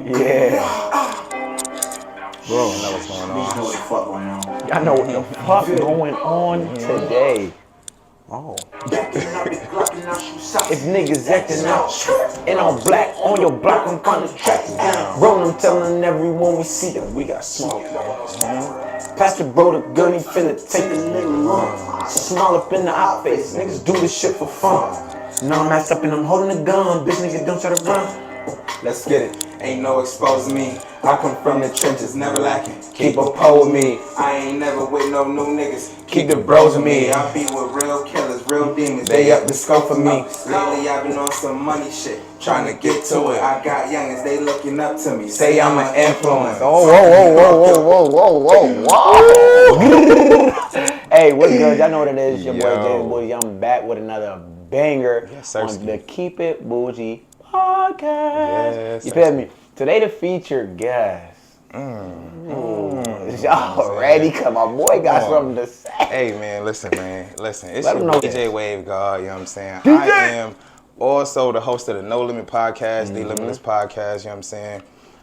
Yeah. Bro, You know what's going on. y'all know what the fuck going on today. Oh. If niggas acting up and on black on your block, I'm gonna track you down. Bro, I'm telling everyone we see that we got smoke. Pass the bro the gun, he finna take the nigga run. Smile up in the eye face, niggas do this shit for fun. Now I'm ass up and I'm holding the gun, bitch niggas don't try to run. Let's get it. Ain't no exposing me. I come from the trenches, never lacking. Keep a pole with me. I ain't never with no new niggas. Keep the bros with me. I be with real killers, real demons. They up the scope for me. Lately I've been on some money shit, trying to get to it. I got youngins, they looking up to me. Say I'm an influence. Oh, whoa. Hey, what's good? Y'all know what it is. Your boy James Buji. I'm back with another banger on the Keep It Buji podcast. Yes, you feel me? Today the featured guest. Y'all ready? Cause my boy got something to say. Hey man, listen. It's Let your DJ Wavegawd, you know what I'm saying? I am also the host of the No Limit Podcast, the Limitless Podcast, you know what I'm saying?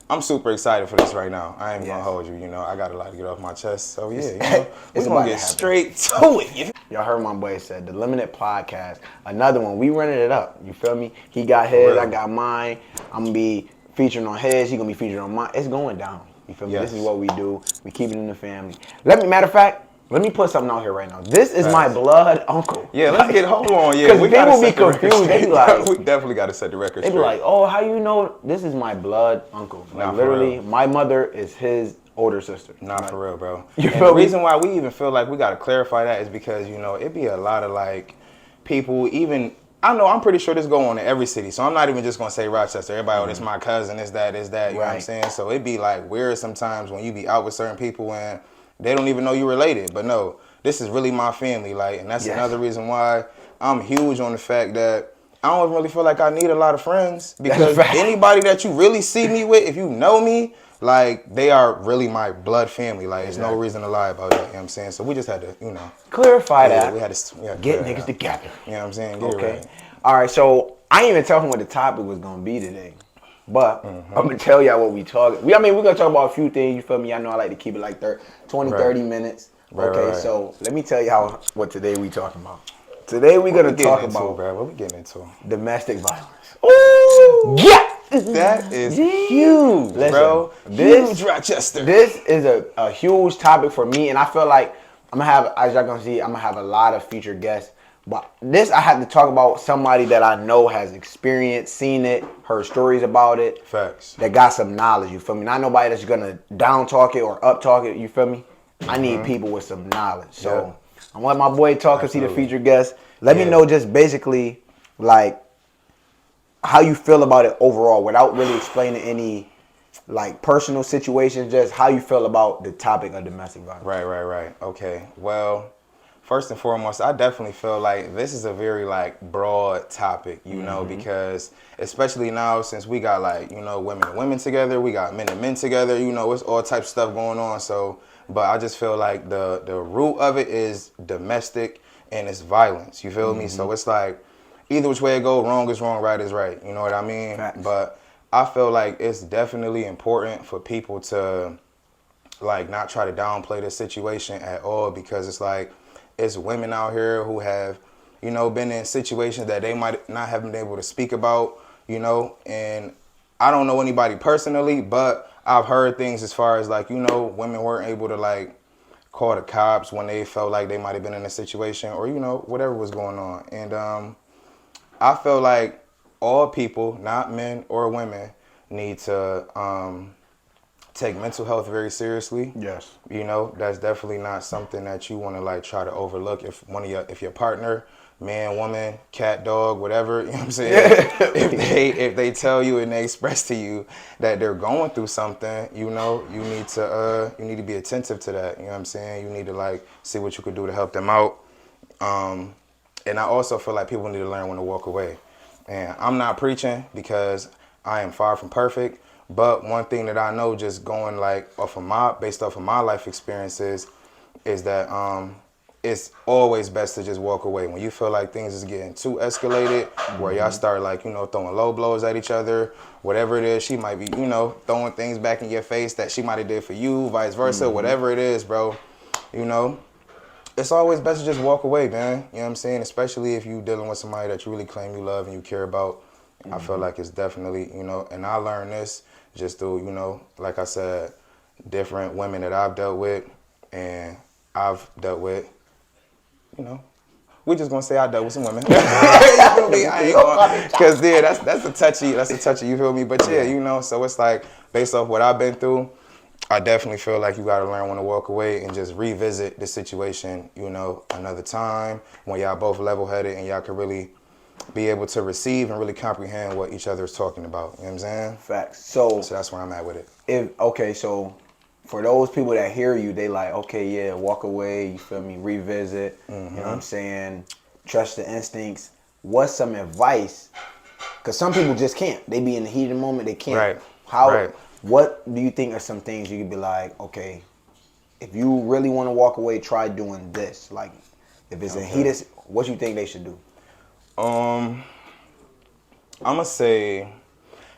I'm super excited for this right now. I ain't gonna hold you, you know. I got a lot to get off my chest. So yeah, you know, we're gonna get straight to it. Y'all heard my boy said the Limited Podcast. Another one. We running it up. You feel me? He got his, I got mine. I'm gonna be featuring on his, he gonna be featured on mine. It's going down. You feel me? This is what we do. We keep it in the family. Matter of fact, let me put something out here right now. This is my blood uncle. Yeah, hold on. Yeah, because people be confused. They be like, we definitely got to set the record straight. They be like, oh, how you know this is my blood uncle? Like literally, my mother is his older sister. Nah, for real, bro. You and feel the me? reason why we even feel like we got to clarify that is because, you know, it be a lot of like people even. I know, I'm pretty sure this go on in every city, so I'm not even just gonna say Rochester. Everybody, oh, this my cousin, this that, you know what I'm saying? So it be like weird sometimes when you be out with certain people and they don't even know you related. But no, this is really my family, like, and that's another reason why I'm huge on the fact that I don't really feel like I need a lot of friends because anybody that you really see me with, if you know me, like, they are really my blood family. Like, there's no reason to lie about that, you know what I'm saying? So we just had to, you know. Clarify that. We had to get niggas together. You know what I'm saying? Okay. All right, so I didn't even tell him what the topic was going to be today. But I'm going to tell y'all what we talking. We're going to talk about a few things, you feel me? I know I like to keep it like 30 minutes. Okay, so let me tell y'all what today we talking about. Today we're going to talk about, bro, what we getting into? Domestic violence. Ooh! Yeah! That is huge, bro. Huge Rochester. This is a huge topic for me, and I feel like I'm going to have, as y'all going to see, I'm going to have a lot of featured guests. But this, I had to talk about somebody that I know has experienced, seen it, heard stories about it. Facts. That got some knowledge, you feel me? Not nobody that's going to down talk it or up talk it, you feel me? I need people with some knowledge. So I'm going to let my boy talk because he's the featured guest. Let me know just basically, like, how you feel about it overall without really explaining any, like, personal situations, just how you feel about the topic of domestic violence. Right. Okay. Well, first and foremost, I definitely feel like this is a very, like, broad topic, you know, because especially now since we got, like, you know, women and women together, we got men and men together, you know, it's all types of stuff going on. So, but I just feel like the root of it is domestic and it's violence, you feel me? So it's like, either which way it go, wrong is wrong, right is right, you know what I mean? Facts. But I feel like it's definitely important for people to, like, not try to downplay this situation at all because it's like, it's women out here who have, you know, been in situations that they might not have been able to speak about, you know, and I don't know anybody personally, but I've heard things as far as, like, you know, women weren't able to, like, call the cops when they felt like they might have been in a situation or, you know, whatever was going on. And I feel like all people, not men or women, need to take mental health very seriously. Yes. You know, that's definitely not something that you want to, like, try to overlook. If your partner, man, woman, cat, dog, whatever, you know what I'm saying? if they tell you and they express to you that they're going through something, you know, you need to be attentive to that. You know what I'm saying? You need to, like, see what you could do to help them out. And I also feel like people need to learn when to walk away. And I'm not preaching because I am far from perfect. But one thing that I know, just going, like, based off of my life experiences, is that it's always best to just walk away. When you feel like things is getting too escalated, where y'all start like, you know, throwing low blows at each other, whatever it is, she might be, you know, throwing things back in your face that she might have did for you, vice versa, whatever it is, bro, you know, it's always best to just walk away, man. You know what I'm saying? Especially if you dealing with somebody that you really claim you love and you care about. I feel like it's definitely, you know, and I learned this just through, you know, like I said, different women that I've dealt with and I've dealt with. You know, we just gonna say I dealt with some women. You feel me? I ain't gonna, cause yeah, that's a touchy. You feel me? But yeah, you know, so it's like based off what I've been through, I definitely feel like you gotta learn when to walk away and just revisit the situation. You know, another time when y'all both level-headed and y'all can really be able to receive and really comprehend what each other is talking about. You know what I'm saying? Facts. So that's where I'm at with it. So for those people that hear you, they like, okay, yeah, walk away, you feel me, revisit, you know what I'm saying, trust the instincts. What's some advice? Because some people just can't. They be in the heat of the moment, they can't. Right. What do you think are some things you could be like, okay, if you really want to walk away, try doing this. Like, if it's in heat, what you think they should do? I'm gonna say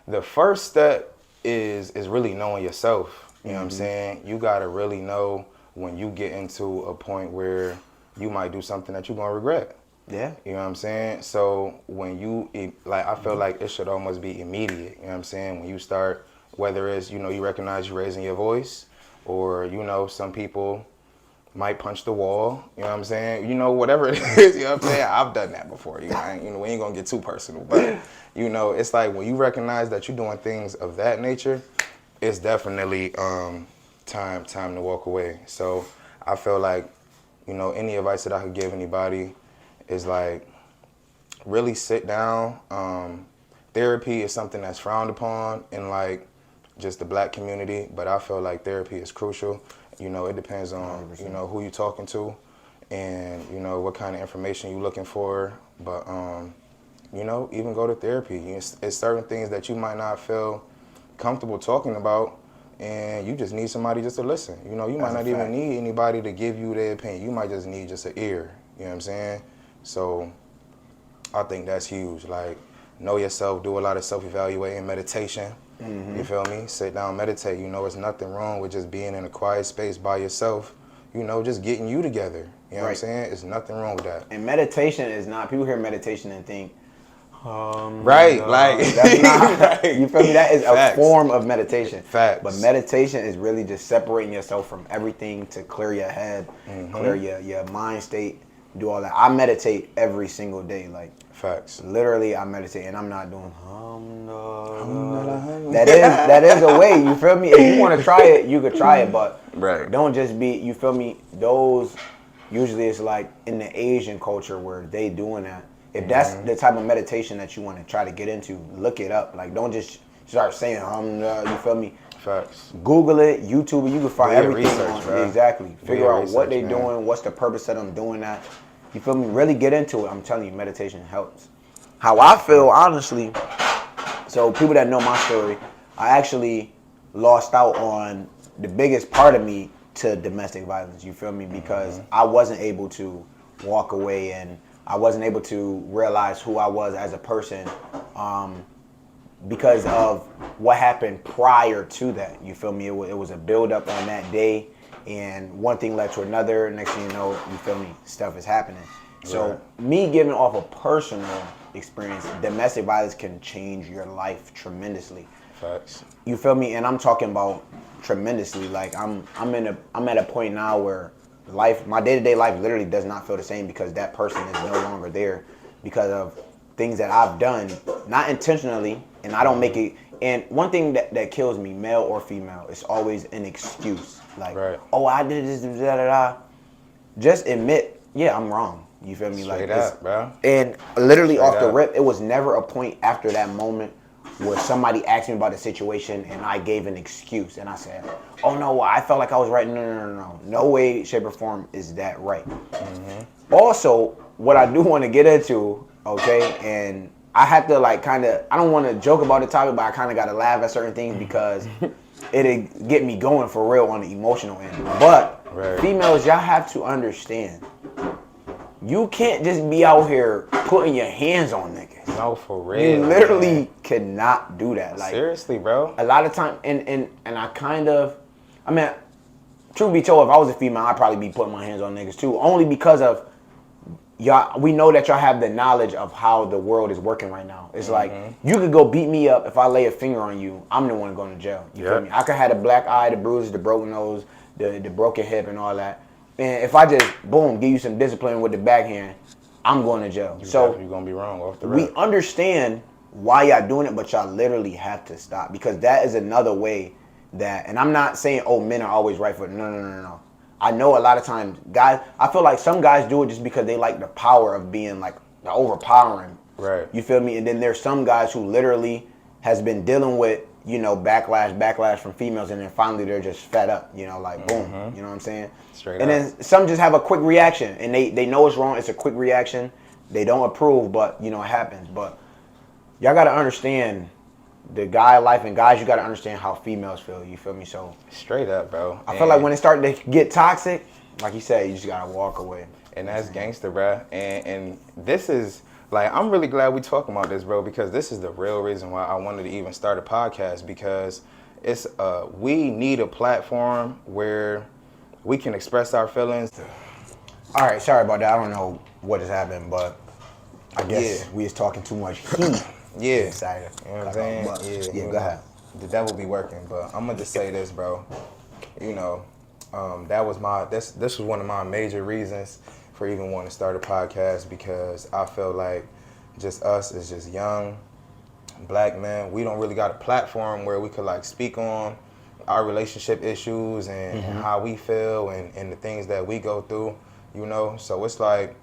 the first step is really knowing yourself. You know what I'm saying? You gotta really know when you get into a point where you might do something that you're gonna regret. Yeah. You know what I'm saying? So when you, like, I feel like it should almost be immediate. You know what I'm saying? When you start, whether it's, you know, you recognize you raising your voice, or, you know, some people might punch the wall, you know what I'm saying? You know, whatever it is, you know what I'm saying? I've done that before. You know, we ain't gonna get too personal, but, you know, it's like when you recognize that you're doing things of that nature, it's definitely time to walk away. So I feel like, you know, any advice that I could give anybody is like, really sit down. Therapy is something that's frowned upon in like just the black community, but I feel like therapy is crucial. You know, it depends on, 100%. You know, who you're talking to and, you know, what kind of information you're looking for. But, you know, even go to therapy. It's certain things that you might not feel comfortable talking about, and you just need somebody just to listen. You know, you might not even need anybody to give you their opinion. You might just need just an ear. You know what I'm saying? So I think that's huge. Like, know yourself, do a lot of self-evaluating, meditation. You feel me? Sit down, meditate. You know, there's nothing wrong with just being in a quiet space by yourself. You know, just getting you together. You know what I'm saying? There's nothing wrong with that. And meditation is not, people hear meditation and think, like that's not, right. You feel me? That is a form of meditation. Facts. But meditation is really just separating yourself from everything to clear your head, clear your mind state, do all that. I meditate every single day. Like, facts. Literally, I meditate, and I'm not doing that is a way. You feel me? If you want to try it, you could try it, but don't just be. You feel me? Those usually it's like in the Asian culture where they doing that. If that's the type of meditation that you want to try to get into, look it up. Like, don't just start saying you feel me? Facts. Google it, YouTube it. You can find everything research, on exactly. Figure out what they doing, what's the purpose of them doing that. You feel me? Really get into it. I'm telling you, meditation helps. How I feel, honestly, so people that know my story, I actually lost out on the biggest part of me to domestic violence. You feel me? Because I wasn't able to walk away and I wasn't able to realize who I was as a person because of what happened prior to that. You feel me? It was a build-up on that day, and one thing led to another. Next thing you know, you feel me? Stuff is happening. So me giving off a personal experience, domestic violence can change your life tremendously. Facts. You feel me? And I'm talking about tremendously. Like I'm at a point now where my day-to-day life literally does not feel the same because that person is no longer there because of things that I've done, not intentionally, and I don't make it. And one thing that kills me, male or female, is always an excuse. Like, oh, I did this, da da da. Just admit, yeah, I'm wrong. You feel me? Straight up, bro. And literally off the rip, it was never a point after that moment where somebody asked me about the situation and I gave an excuse and I said, oh no, I felt like I was right. No. No way, shape, or form is that right. Also, what I do want to get into, okay, and I have to like kind of, I don't want to joke about the topic, but I kind of got to laugh at certain things because it'll get me going for real on the emotional end. But females, y'all have to understand, you can't just be out here putting your hands on niggas. No, for real. You literally cannot do that. Like, seriously, bro. A lot of time, and I kind of, I mean, truth be told, if I was a female, I'd probably be putting my hands on niggas too. Only because of y'all, we know that y'all have the knowledge of how the world is working right now. It's like, you could go beat me up. If I lay a finger on you, I'm the one going to jail. You feel me? I could have the black eye, the bruises, the broken nose, the broken hip and all that. And if I just, boom, give you some discipline with the backhand, I'm going to jail. So you're going to be wrong off the rip. We understand why y'all doing it, but y'all literally have to stop. Because that is another way that, and I'm not saying, oh, men are always right for it. No. I know a lot of times, guys, I feel like some guys do it just because they like the power of being like overpowering. Right. You feel me? And then there's some guys who literally has been dealing with, you know, backlash from females, and then finally they're just fed up, you know, like boom, you know what I'm saying? Straight and up. Then some just have a quick reaction, and they know it's wrong. It's a quick reaction. They don't approve, but you know it happens. But y'all gotta understand the guy life, and guys, you gotta understand how females feel. You feel me? So straight up, bro. I feel like when it started to get toxic, like you said, you just gotta walk away. And that's gangster, bro. And this is like, I'm really glad we talking about this, bro, because this is the real reason why I wanted to even start a podcast, because it's we need a platform where we can express our feelings. All right, sorry about that. I don't know what has happened, but I guess we is talking too much heat. Yeah. Excited. You know what I'm saying? But, yeah, go ahead. The devil be working, but I'm gonna just say this, bro. You know, this was one of my major reasons for even wanting to start a podcast, because I felt like just us as just young black men, we don't really got a platform where we could like speak on our relationship issues and how we feel and the things that we go through, you know? So it's like,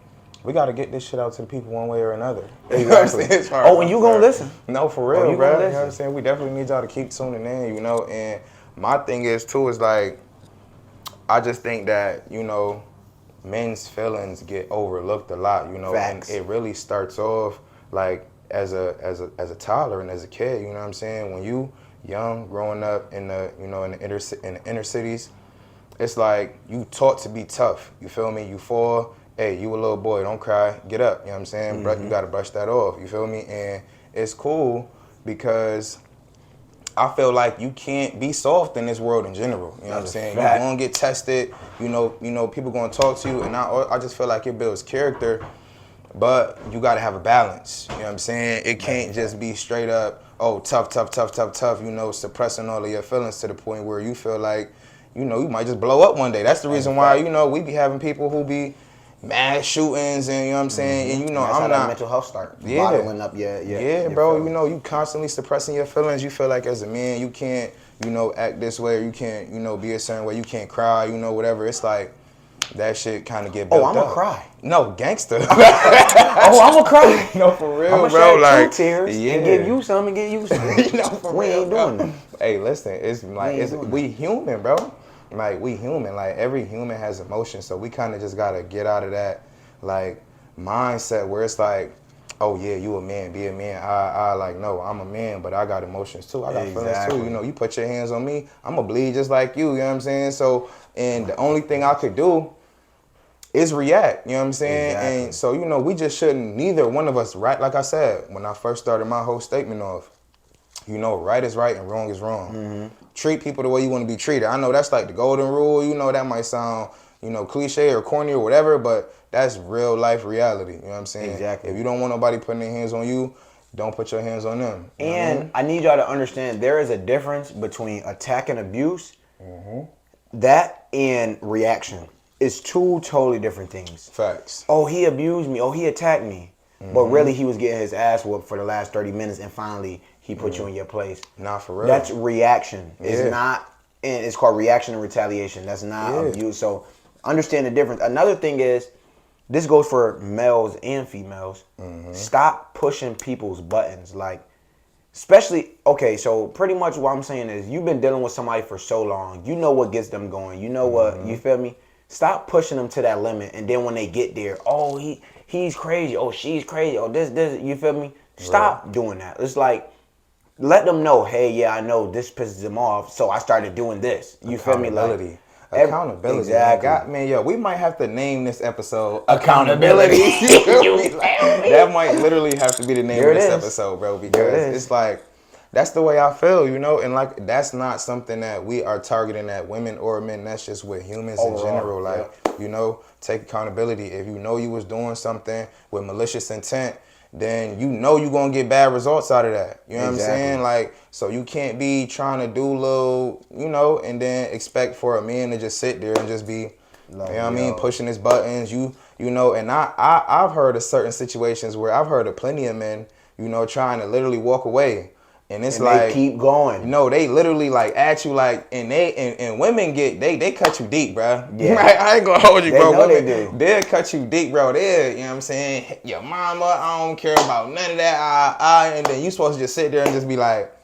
we got to get this shit out to the people one way or another. Exactly. Oh, and you gonna listen? No, for real, bro. You know what I'm saying? We definitely need y'all to keep tuning in, you know? And my thing is, too, is like, I just think that, you know, men's feelings get overlooked a lot, you know? Facts. And it really starts off, like, as a toddler and as a kid, you know what I'm saying? When you young, growing up in the, you know, in the inner cities, it's like you taught to be tough, you feel me? You fall, hey, you a little boy, don't cry, get up, you know what I'm saying? You gotta brush that off, you feel me? And it's cool because I feel like you can't be soft in this world in general, you know what I'm saying? You're gonna get tested, you know, people gonna talk to you, and I just feel like it builds character, but you gotta have a balance, you know what I'm saying? It can't just be straight up, oh, tough, you know, suppressing all of your feelings to the point where you feel like, you know, you might just blow up one day. That's the reason why, you know, we be having people who be mass shootings and, you know what I'm saying? And, you know, That's I'm how not. mental health start. Yeah. Bottling up Yeah, bro, you know, you constantly suppressing your feelings. You feel like as a man, you can't, you know, act this way, or you can't, you know, be a certain way. You can't cry, you know, whatever. It's like, that shit kind of get built up. I'm gonna cry. No, gangster. I'm gonna cry. No, for real, I'm bro. Like, 2 Like, tears and give you some and give you some. No, for we real, ain't doing that. Hey, listen, it's like, we human, bro. Like, we human. Like, every human has emotions, so we kind of just gotta get out of that, like, mindset where it's like, oh yeah, you a man, be a man. I like, no, I'm a man, but I got emotions too. I got feelings too. You know, you put your hands on me, I'm gonna bleed just like you. You know what I'm saying? So, and the only thing I could do is react. You know what I'm saying? Exactly. And so, you know, we just shouldn't. Neither one of us, right? Like I said when I first started my whole statement off, you know, right is right and wrong is wrong. Treat people the way you want to be treated. I know that's like the golden rule. You know, that might sound, you know, cliche or corny or whatever, but that's real life reality. You know what I'm saying? Exactly. If you don't want nobody putting their hands on you, don't put your hands on them. You know what I mean? I need y'all to understand there is a difference between attack and abuse. That and reaction is two totally different things. Facts. Oh, he abused me. Oh, he attacked me. But really, he was getting his ass whooped for the last 30 minutes, and finally, he put you in your place. Not for real. That's reaction. It's Yeah. not, and it's called reaction and retaliation. That's not abuse. So understand the difference. Another thing is, this goes for males and females. Stop pushing people's buttons. Like, especially, okay, so pretty much what I'm saying is, you've been dealing with somebody for so long. You know what gets them going. You know what, you feel me? Stop pushing them to that limit, and then when they get there, oh, he's crazy. Oh, she's crazy. Oh, this. You feel me? Stop doing that. It's like, let them know, hey, yeah, I know this pisses them off, so I started doing this. You feel me? Like, Accountability. Exactly. Man, yo, we might have to name this episode Accountability. That might literally have to be the name of this episode, bro, because it's like, that's the way I feel, you know? And like, that's not something that we are targeting at women or men. That's just with humans in general. Like, you know, take accountability. If you know you was doing something with malicious intent, then you know you're going to get bad results out of that. You know what I'm saying? Like, so you can't be trying to do little, you know, and then expect for a man to just sit there and just be, you know what I mean, pushing his buttons. You know, and I've heard of certain situations where I've heard of plenty of men, you know, trying to literally walk away. And it's like, they keep going. No, they literally like at you like, and women get they cut you deep, bro. Yeah. I ain't gonna hold you, bro. Know women, they do. They'll cut you deep, bro. They'll, you know what I'm saying? Your mama, I don't care about none of that. And then you supposed to just sit there and just be like,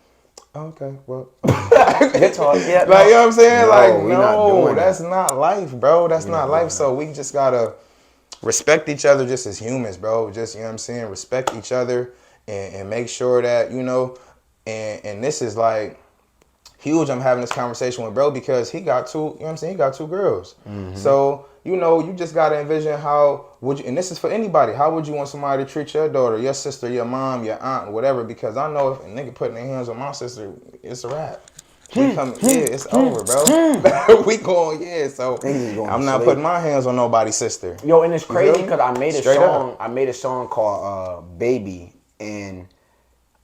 okay, well. Good talk. Yeah, like, you know what I'm saying? No, like, no, that's not life, bro. That's not life. So we just gotta respect each other just as humans, bro. Just, you know what I'm saying? Respect each other and make sure that, you know, and this is like huge. I'm having this conversation with bro because he got two, you know what I'm saying? He got two girls. So, you know, you just got to envision how would you, and this is for anybody, how would you want somebody to treat your daughter, your sister, your mom, your aunt, whatever? Because I know if a nigga putting their hands on my sister, it's a wrap. It's over, bro. We going, so I'm not putting my hands on nobody's sister. Yo, and it's crazy because I made a song called Baby, and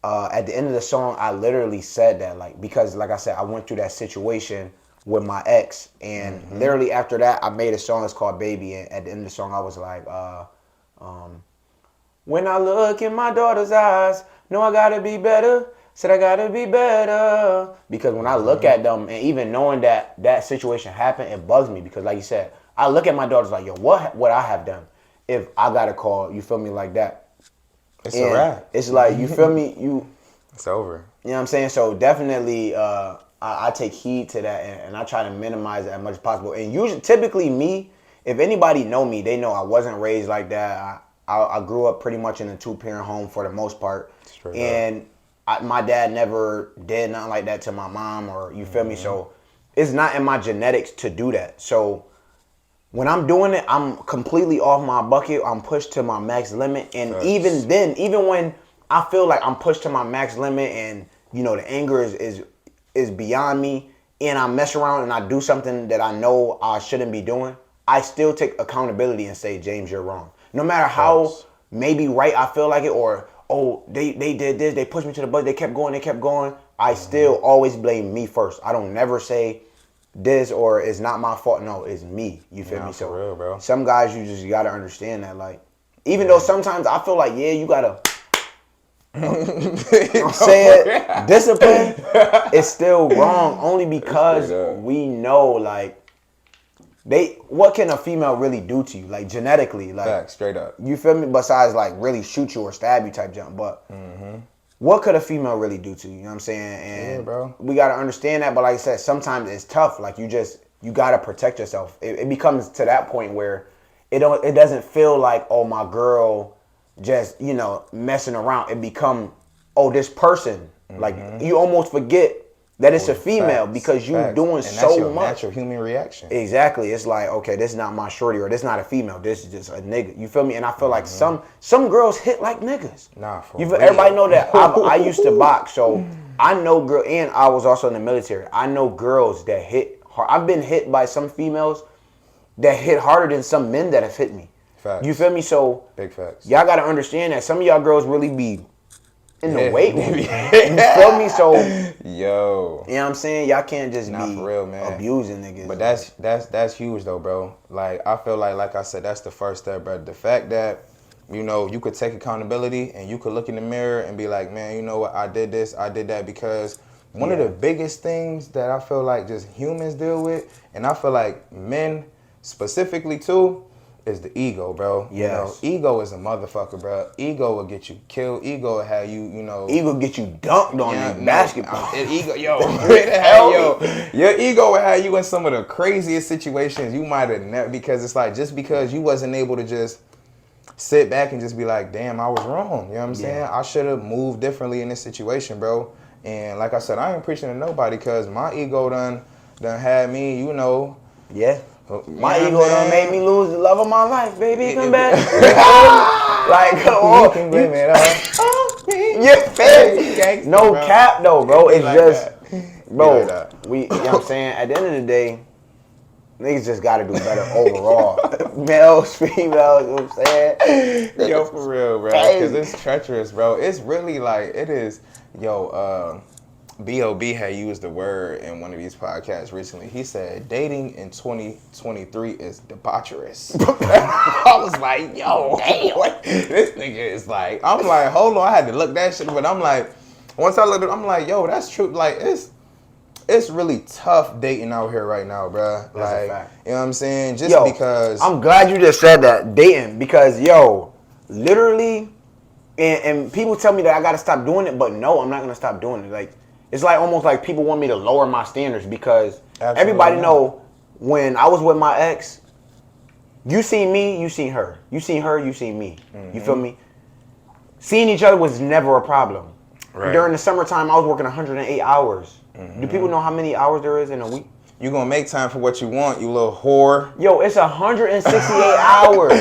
at the end of the song, I literally said that, like, because, like I said, I went through that situation with my ex, and literally after that, I made a song. It's called Baby, and at the end of the song, I was like, when I look in my daughter's eyes, know I gotta be better. Said I gotta be better. Because when I look at them, and even knowing that that situation happened, it bugs me. Because, like you said, I look at my daughters like, yo, what would I have done if I got a call? You feel me, like that? It's a wrap. It's like, you feel me? It's over. You know what I'm saying? So definitely, I take heed to that, and I try to minimize it as much as possible. And usually, typically me, if anybody know me, they know I wasn't raised like that. I grew up pretty much in a 2-parent home for the most part. Straight and my dad never did nothing like that to my mom, or you feel me? So it's not in my genetics to do that. So when I'm doing it, I'm completely off my bucket. I'm pushed to my max limit. And even then, even when I feel like I'm pushed to my max limit and, you know, the anger is beyond me, and I mess around and I do something that I know I shouldn't be doing, I still take accountability and say, James, you're wrong. No matter how maybe right I feel like it, or, oh, they did this, they pushed me to the butt, they kept going, I still always blame me first. I don't never say this or it's not my fault. No, it's me. You feel me? So for real, bro. Some guys, you gotta understand that, like, even though sometimes I feel like, you gotta I'm saying discipline is still wrong, only because we know, like, what can a female really do to you, like, genetically, like, fact, straight up, you feel me? Besides, like, really shoot you or stab you type jump, but what could a female really do to you? You know what I'm saying? And bro, we gotta understand that. But like I said, sometimes it's tough. Like, you gotta protect yourself. It becomes to that point where it doesn't feel like, oh, my girl just, you know, messing around. It become, oh, this person. Like, you almost forget that it's a female because you doing and so that's your much. Natural human reaction. Exactly. It's like, okay, this is not my shorty, or this is not a female. This is just a nigga. You feel me? And I feel like some girls hit like niggas. Nah, for real. Everybody know that. I used to box, so I know girl, and I was also in the military. I know girls that hit hard. I've been hit by some females that hit harder than some men that have hit me. Facts. You feel me? So big facts. Y'all gotta understand that some of y'all girls really be in the weight room. You feel me? So you know what I'm saying? Y'all can't just be for real, man, abusing niggas. But that's huge though, bro. Like, I feel like I said, that's the first step, bro. The fact that, you know, you could take accountability and you could look in the mirror and be like, man, you know what, I did this, I did that, because one of the biggest things that I feel like just humans deal with, and I feel like men specifically too, is the ego, bro. Yes. You know, ego is a motherfucker, bro. Ego will get you killed. Ego will have you, you know. Ego get you dunked on in basketball. Ego, your ego will have you in some of the craziest situations you might have never, because it's like, just because you wasn't able to just sit back and just be like, damn, I was wrong. You know what I'm saying? I should have moved differently in this situation, bro. And like I said, I ain't preaching to nobody, because my ego done had me, you know, Yeah. My You know ego what I'm done saying? made me lose the love of my life, baby. Come back. Like, come You on. can blame it on me. Yeah, Hey, gangsta, no bro. cap though, bro. It be It's like just, that. Be bro, like that. you know what I'm saying? At the end of the day, niggas just gotta do better overall. Males, females, you know what I'm saying? Yo, for real, bro. Because it's treacherous, bro. It's really like, it is, yo, B.O.B. had used the word in one of these podcasts recently. He said, dating in 2023 is debaucherous. I was like, yo, damn. This nigga is like, I'm like, hold on, I had to look that shit, but I'm like, once I looked at it, I'm like, yo, that's true. Like, it's really tough dating out here right now, bro. That's a like, fact. you know what I'm saying? Just because. I'm glad you just said that, dating, because, yo, literally, and people tell me that I gotta stop doing it, but no, I'm not gonna stop doing it. Like, it's like almost like people want me to lower my standards because everybody know when I was with my ex, you seen me, you seen her. You seen her, you seen me. You feel me? Seeing each other was never a problem. Right. During the summertime, I was working 108 hours. Do people know how many hours there is in a week? You gonna make time for what you want, you little whore. Yo, it's 168 hours.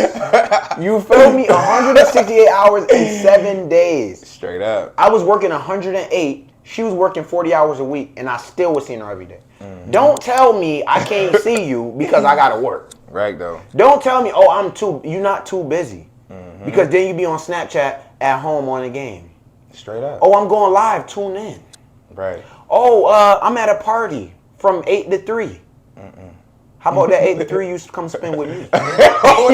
You feel me? 168 hours in 7 days. Straight up. I was working 108. She was working 40 hours a week, and I still was seeing her every day. Don't tell me I can't see you because I gotta work. Right though. Don't tell me, oh, you're not too busy. Because then you be on Snapchat at home on a game. Straight up. Oh, I'm going live, tune in. Right. Oh, I'm at a party from 8 to 3. How about that 8 to 3 you come spend with me? Oh,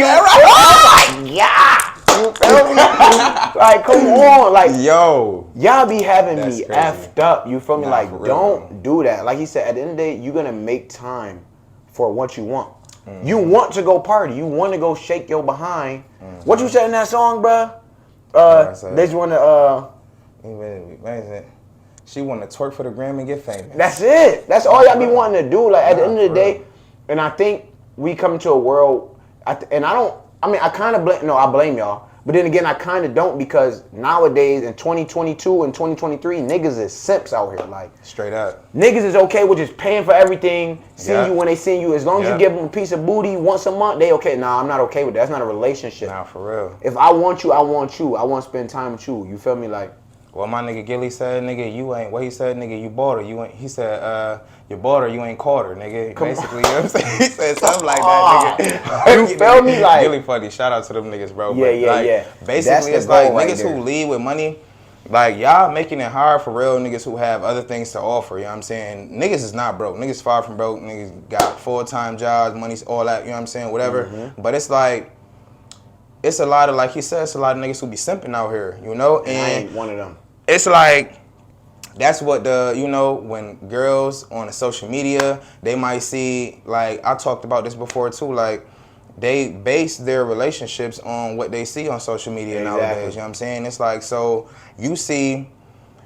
Yeah. You feel me? Like, come on. Like, yo. y'all be having That's me crazy. effed up. You feel me? Nah, Like, for real, don't do that. Like he said, at the end of the day, you're going to make time for what you want. You want to go party. You want to go shake your behind. What you said in that song, bruh? They just want to, She want to twerk for the gram and get famous. that's it. That's all y'all be wanting to do. Like, at the end of the day, and I think we come to a world, I blame y'all. But then again, I kind of don't because nowadays in 2022 and 2023, niggas is simps out here. Like, straight up. Niggas is okay with just paying for everything, seeing you when they see you. As long as you give them a piece of booty once a month, they okay. Nah, I'm not okay with that. That's not a relationship. Nah, for real. If I want you, I want you. I want to spend time with you. You feel me? Like, well, my nigga Gilly said, nigga, you ain't. What he said, nigga, you bought her. You ain't. He said, you bought her. You ain't caught her, nigga. Basically, you know what I'm saying? He said something like that, nigga. You feel me? Like, Gilly funny. Shout out to them niggas, bro. Yeah. Basically, it's like niggas who lead with money. Like, y'all making it hard for real niggas who have other things to offer, you know what I'm saying? Niggas is not broke. Niggas far from broke. Niggas got full-time jobs, money, all that, you know what I'm saying? Whatever. But it's like, it's a lot of, like he said, it's a lot of niggas who be simping out here, you know? And I ain't one of them. It's like, that's what when girls on the social media, they might see, like, I talked about this before too, like, they base their relationships on what they see on social media nowadays, you know what I'm saying? It's like, so you see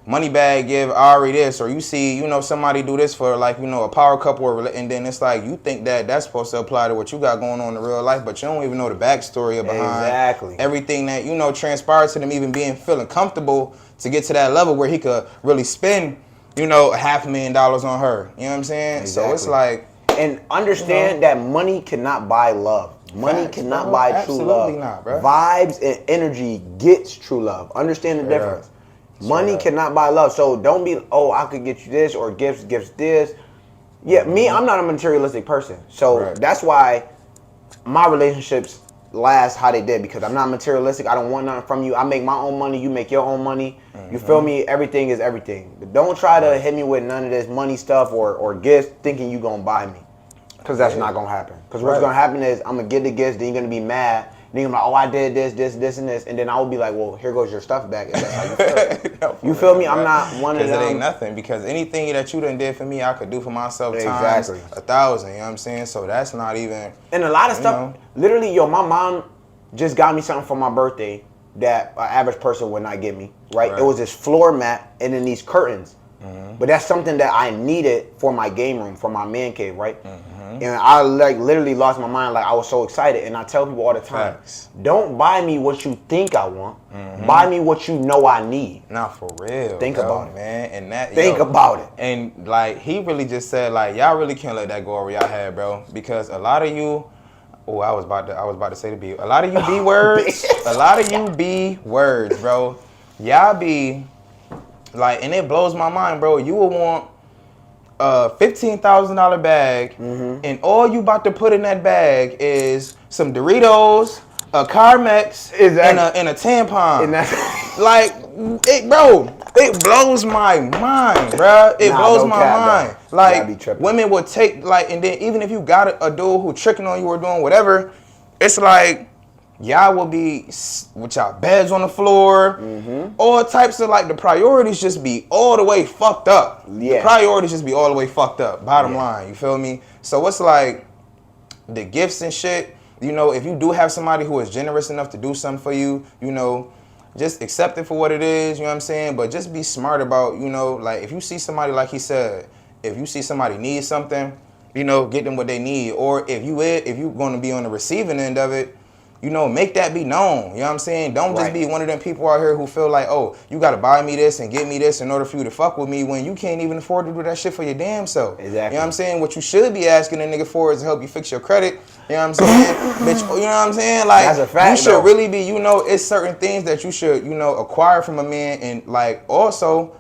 Moneybag give Ari this, or you see, somebody do this for, like, a power couple, and then it's like, you think that that's supposed to apply to what you got going on in real life, but you don't even know the backstory behind everything that, transpired to them even feeling comfortable to get to that level where he could really spend, $500,000 on her. You know what I'm saying? Exactly. So it's like... And understand that money cannot buy love. Money cannot buy true love. Absolutely not, bro. Vibes and energy gets true love. Understand the difference. Money cannot buy love. So don't be, I could get you this, or gifts this. Yeah, me, I'm not a materialistic person. So that's why my relationships last how they did, because I'm not materialistic. I don't want nothing from you. I make my own money. You make your own money. You feel me? Everything is everything. But don't try to hit me with none of this money stuff or gifts thinking you going to buy me. Because that's not going to happen. Because what's going to happen is I'm going to get the gifts, then you're going to be mad. Then you're like, I did this, and this. And then I will be like, well, here goes your stuff back. If that's how you feel. No, you feel me? I'm not one of them. Because it ain't nothing. Because anything that you done did for me, I could do for myself times 1,000. You know what I'm saying? So that's not even... And a lot of stuff, literally, my mom just got me something for my birthday that an average person would not give me, right? It was this floor mat and then these curtains. But that's something that I needed for my game room, for my man cave, right? and I like literally lost my mind. Like I was so excited, and I tell people all the time, don't buy me what you think I want. Buy me what you know I need. Not for real. Think about it, man. And that think about it. And like he really just said, like y'all really can't let that go over y'all head, bro, because a lot of you. Oh, I was about to say the B. A lot of you B words. A lot of you B words, bro. Y'all be like, and it blows my mind, bro. You will want a $15,000 bag, and all you about to put in that bag is some Doritos, a Carmex, and a tampon. Like, it blows my mind, bro. It blows my mind. Like, women will take, like, and then even if you got a dude who tricking on you or doing whatever, it's like, y'all will be with y'all beds on the floor, all types of, like, the priorities just be all the way fucked up. The priorities just be all the way fucked up, bottom line, you feel me? So it's like, the gifts and shit, you know, if you do have somebody who is generous enough to do something for you, you know, just accept it for what it is, you know what I'm saying? But just be smart about, you know, like if you see somebody, like he said, if you see somebody need something, you know, get them what they need. Or if you're going to be on the receiving end of it, you know, make that be known. You know what I'm saying? Don't just be one of them people out here who feel like, oh, you got to buy me this and get me this in order for you to fuck with me when you can't even afford to do that shit for your damn self. Exactly. You know what I'm saying? What you should be asking a nigga for is to help you fix your credit. You know what I'm saying? Bitch, you know what I'm saying? Like, that's a fact, you should really be, you know, it's certain things that you should, you know, acquire from a man. And, like, also,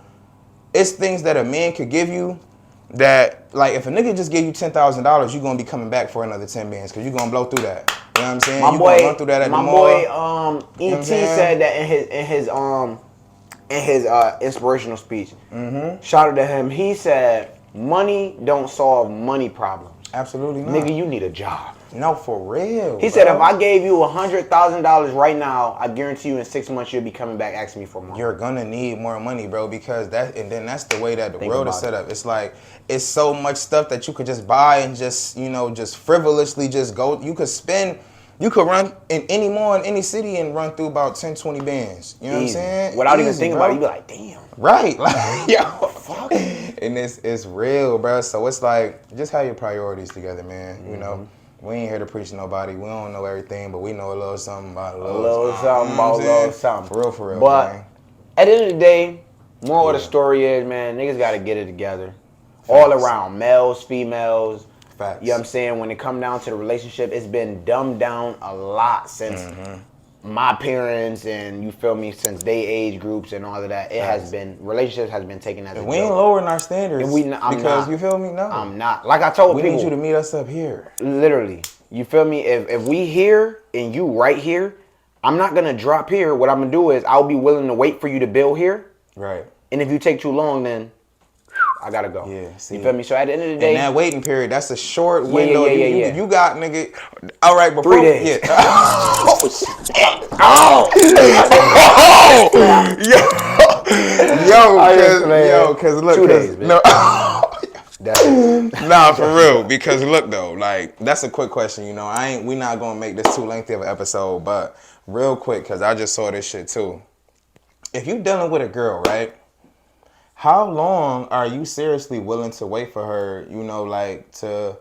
it's things that a man could give you that, like, if a nigga just give you $10,000, you're going to be coming back for another 10 bands because you're going to blow through that. You know what I'm saying? My you boy, gonna run through that at the mall. E.T. said that in his inspirational speech. Shout out to him. He said, "Money don't solve money problems. Absolutely not. Nigga, you need a job." No, for real. He said, if I gave you $100,000 right now, I guarantee you in 6 months you'll be coming back asking me for more. You're gonna need more money, bro, because that's the way that the world is set up. It's like, it's so much stuff that you could just buy and just, you know, just frivolously just go. You could run in any mall in any city and run through about 10, 20 bands. You know what I'm saying? Without even thinking about it, you be like, damn. Right. Like, yo, fuck. And it's real, bro. So it's like, just have your priorities together, man. You know? We ain't here to preach to nobody. We don't know everything, but we know a little something about a little something. For real, but man. At the end of the day, moral of the story is, man, niggas got to get it together. Facts. All around, males, females. Facts. You know what I'm saying? When it come down to the relationship, it's been dumbed down a lot since my parents and, you feel me, since they age groups and all of that. Relationships has been taken as a joke. We ain't lowering our standards because, you feel me? No. I'm not. Like I told people. We need you to meet us up here. Literally. You feel me? If we here and you right here, I'm not going to drop here. What I'm going to do is I'll be willing to wait for you to build here. Right. And if you take too long, then I gotta go. Yeah, see. You feel me? So at the end of the day, and that waiting period, that's a short window. You got, nigga. All right, before 3 days. Yeah. Oh shit! Cause look, 2 days, no. Nah, for real. Because look though, like that's a quick question. You know, we not gonna make this too lengthy of an episode, but real quick, cause I just saw this shit too. If you dealing with a girl, right? How long are you seriously willing to wait for her, you know, like, to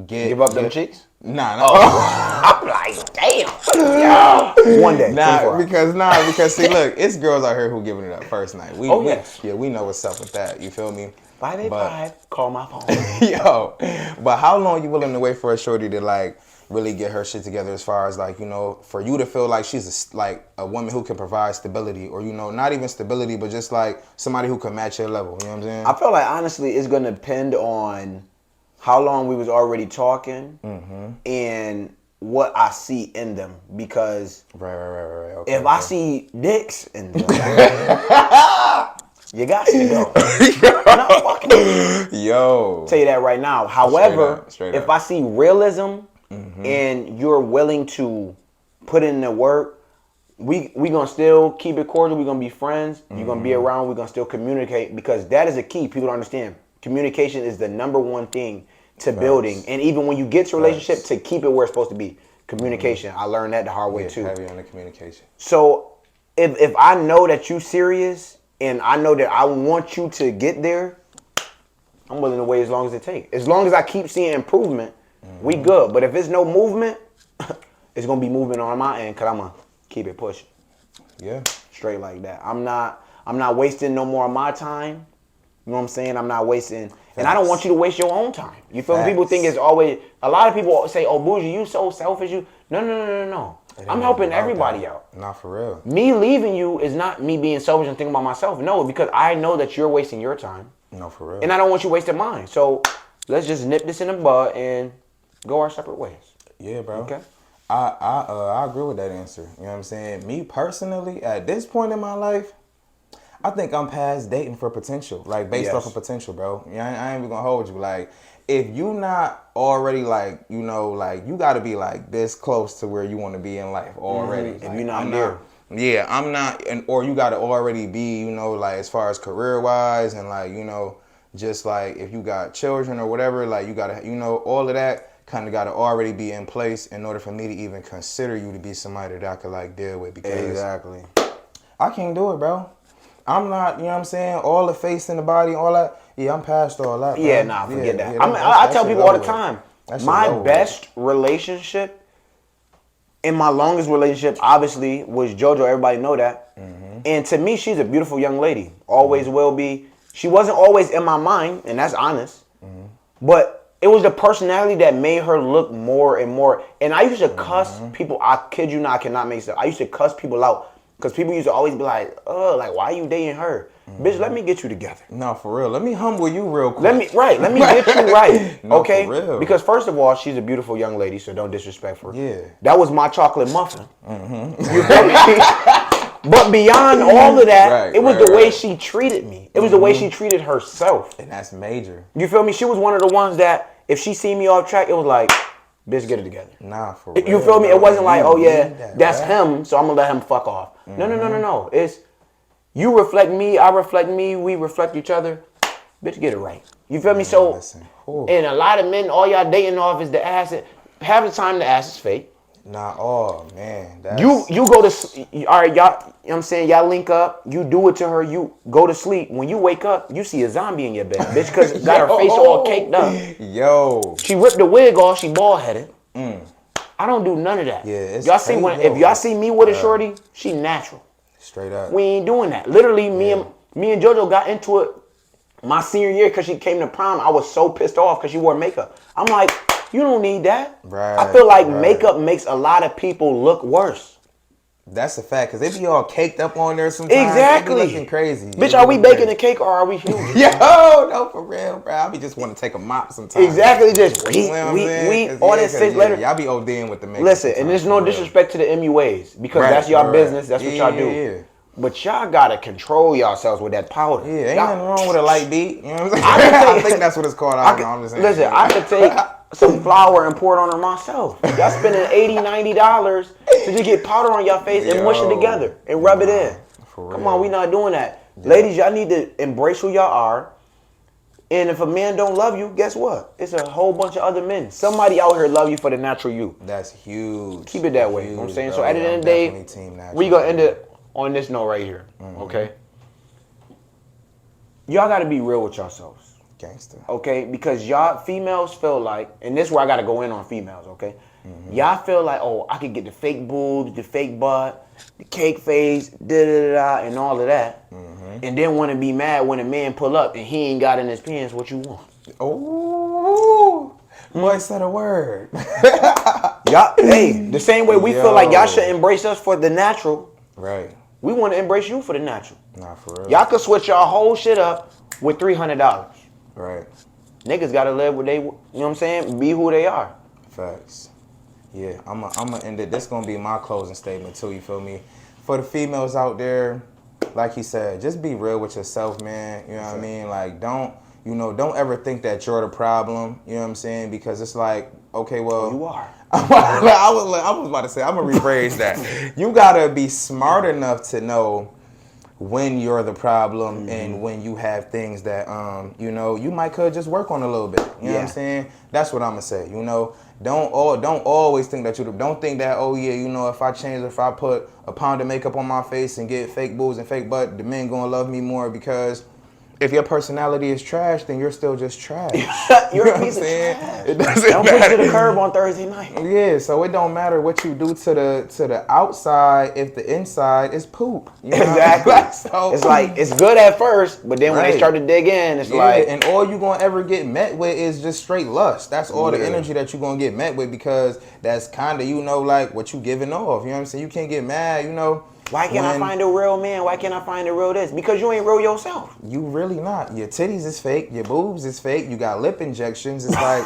give up them cheeks? Nah. I'm like, damn. Yeah. One day. Because see, look, it's girls out here who giving it up first night. We know what's up with that. You feel me? 585, call my phone. Yo, but how long you willing to wait for a shorty to, like, really get her shit together as far as, like, you know, for you to feel like she's like a woman who can provide stability, or, you know, not even stability, but just like somebody who can match your level. You know what I'm saying? I feel like honestly it's gonna depend on how long we was already talking and what I see in them, because right. Okay, if I see dicks in them, you got to go. Not fucking. Yo, tell you that right now. However, straight if up. I see realism. And you're willing to put in the work, we gonna still keep it cordial. We gonna be friends. You're gonna be around. We're gonna still communicate, because that is a key. People don't understand. Communication is the number one thing to building. And even when you get to a relationship, to keep it where it's supposed to be. Communication. I learned that the hard way too. Heavy on the communication. So if I know that you serious and I know that I want you to get there, I'm willing to wait as long as it takes. As long as I keep seeing improvement. we good. But if there's no movement, it's gonna be movement on my end, cause I'm gonna keep it pushing. Yeah. Straight like that. I'm not wasting no more of my time. You know what I'm saying? I'm not wasting, and I don't want you to waste your own time. You feel me? People think it's always, a lot of people say, oh, Buji, you so selfish. No. I'm helping everybody out. Not for real. Me leaving you is not me being selfish and thinking about myself. No, because I know that you're wasting your time. No, for real. And I don't want you wasting mine. So let's just nip this in the bud and go our separate ways. Yeah, bro. Okay. I agree with that answer. You know what I'm saying? Me personally, at this point in my life, I think I'm past dating for potential, like based off of potential, bro. I ain't even gonna hold you. Like, if you not already like, you know, like you gotta be like this close to where you want to be in life already. If like, you're not there. Yeah, I'm not, or you gotta already be, you know, like as far as career wise and like, you know, just like if you got children or whatever, like you gotta, you know, all of that kind of gotta already be in place in order for me to even consider you to be somebody that I could like deal with, because I can't do it, bro. I'm not, you know what I'm saying, all the face in the body, all that. Yeah, I'm past all that, bro. Yeah, nah, forget that. I tell people all the time, my best relationship and my longest relationship, obviously, was JoJo. Everybody know that. And to me, she's a beautiful young lady. Always will be. She wasn't always in my mind, and that's honest. But it was the personality that made her look more and more. And I used to cuss people. I kid you not, I cannot make stuff. I used to cuss people out. Because people used to always be like, oh, like, why are you dating her? Bitch, let me get you together. No, for real. Let me humble you real quick. Let me get you right. No, okay? for real. Because first of all, she's a beautiful young lady, so don't disrespect her. Yeah. That was my chocolate muffin. You feel me? But beyond all of that, it was the way she treated me. It was the way she treated herself. And that's major. You feel me? She was one of the ones that, if she seen me off track, it was like, bitch, get it together. Nah, for real. You feel me? It wasn't like, oh yeah, that's right? him, so I'm gonna let him fuck off. No. It's you reflect me, I reflect me, we reflect each other. Bitch, get it right. You feel me? So, and a lot of men, all y'all dating off is the ass. Half the time the ass is fake. Nah, oh man. That's... You go to, all right, y'all, you know what I'm saying? Y'all link up, you do it to her, you go to sleep. When you wake up, you see a zombie in your bed, bitch, because got her face all caked up. Yo. She ripped the wig off, she bald headed. I don't do none of that. Yeah, it's y'all see if y'all see me with a shorty, she natural. Straight up. We ain't doing that. Literally, me and JoJo got into it my senior year because she came to prom. I was so pissed off because she wore makeup. I'm like, you don't need that. Right. I feel like makeup makes a lot of people look worse. That's a fact, because they be all caked up on there sometimes. Exactly. They be looking crazy. Bitch, are we baking the cake or are we human? Yo, no, for real, bro. I be just want to take a mop sometimes. Exactly, just we all that 6 letters. Y'all be ODing with the makeup. Listen, and there's no disrespect to the MUAs because that's y'all business. That's what y'all do. Yeah. But y'all gotta control yourselves with that powder. Yeah, ain't nothing wrong with a light beat. You know what I'm saying? I think that's what it's called. I'm just saying. Listen, I could take some flour and pour it on her myself. Y'all spending $80, $90 to just get powder on your face and mush it together and rub it in. Come on, we not doing that. Yeah. Ladies, y'all need to embrace who y'all are. And if a man don't love you, guess what? It's a whole bunch of other men. Somebody out here love you for the natural you. That's huge. Keep it that way. You know what I'm saying? Bro, so at the end of the day, we gonna end it on this note right here. Okay? Y'all gotta be real with yourselves. Gangster. Okay? Because y'all females feel like, and this is where I gotta go in on females, okay? Y'all feel like, oh, I could get the fake boobs, the fake butt, the cake face, and all of that. And then want to be mad when a man pull up and he ain't got in his pants what you want. Oh, boy said a word. Y'all, hey, the same way we feel like y'all should embrace us for the natural. Right. We want to embrace you for the natural. Nah, for real. Y'all could switch y'all whole shit up with $300. Right. Niggas gotta live what they, you know what I'm saying? Be who they are. Facts. Yeah, I'm gonna end it. This gonna be my closing statement too. You feel me? For the females out there, like he said, just be real with yourself, man. You know what I mean? Like, don't ever think that you're the problem. You know what I'm saying? Because it's like, okay, well, you are. I was about to say, I'm gonna rephrase that. You gotta be smart enough to know when you're the problem and when you have things that you might could just work on a little bit. You know what I'm saying? That's what I'm gonna say. You know, don't always think that don't think that, oh yeah, if I put a pound of makeup on my face and get fake boobs and fake butt, the men gonna love me more, because if your personality is trash, then you're still just trash. You're You know a what piece I'm of saying? trash. It doesn't Don't matter. push to the curb on Thursday night. Yeah, so it don't matter what you do to the outside if the inside is poop. You know? Exactly. So, It's like it's good at first, but then when they Right. start to dig in, it's yeah, like and all you gonna ever get met with is just straight lust. That's all the Yeah. energy that you gonna get met with because that's kind of like what you giving off. You know what I'm saying? You can't get mad. why can't I when find a real man? Why can't I find a real this? Because you ain't real yourself. You really not. Your titties is fake. Your boobs is fake. You got lip injections. It's like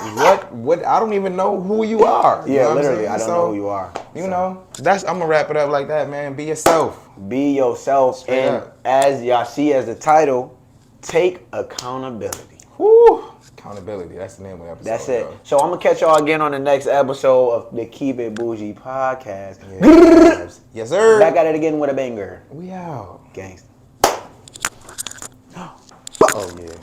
what? I don't even know who you are. You Yeah, know what I'm literally, saying? I don't So, know who you are. You So, know, I'm gonna wrap it up like that, man. Be yourself. be yourself, Straight and up. as y'all see as the title, take accountability. Woo! Accountability. That's the name of the episode. That's it. Yo. So I'm gonna catch y'all again on the next episode of the Keep It Bougie podcast. Yeah. Yes, sir. Back at it again with a banger. We out. Gangsta. Oh yeah.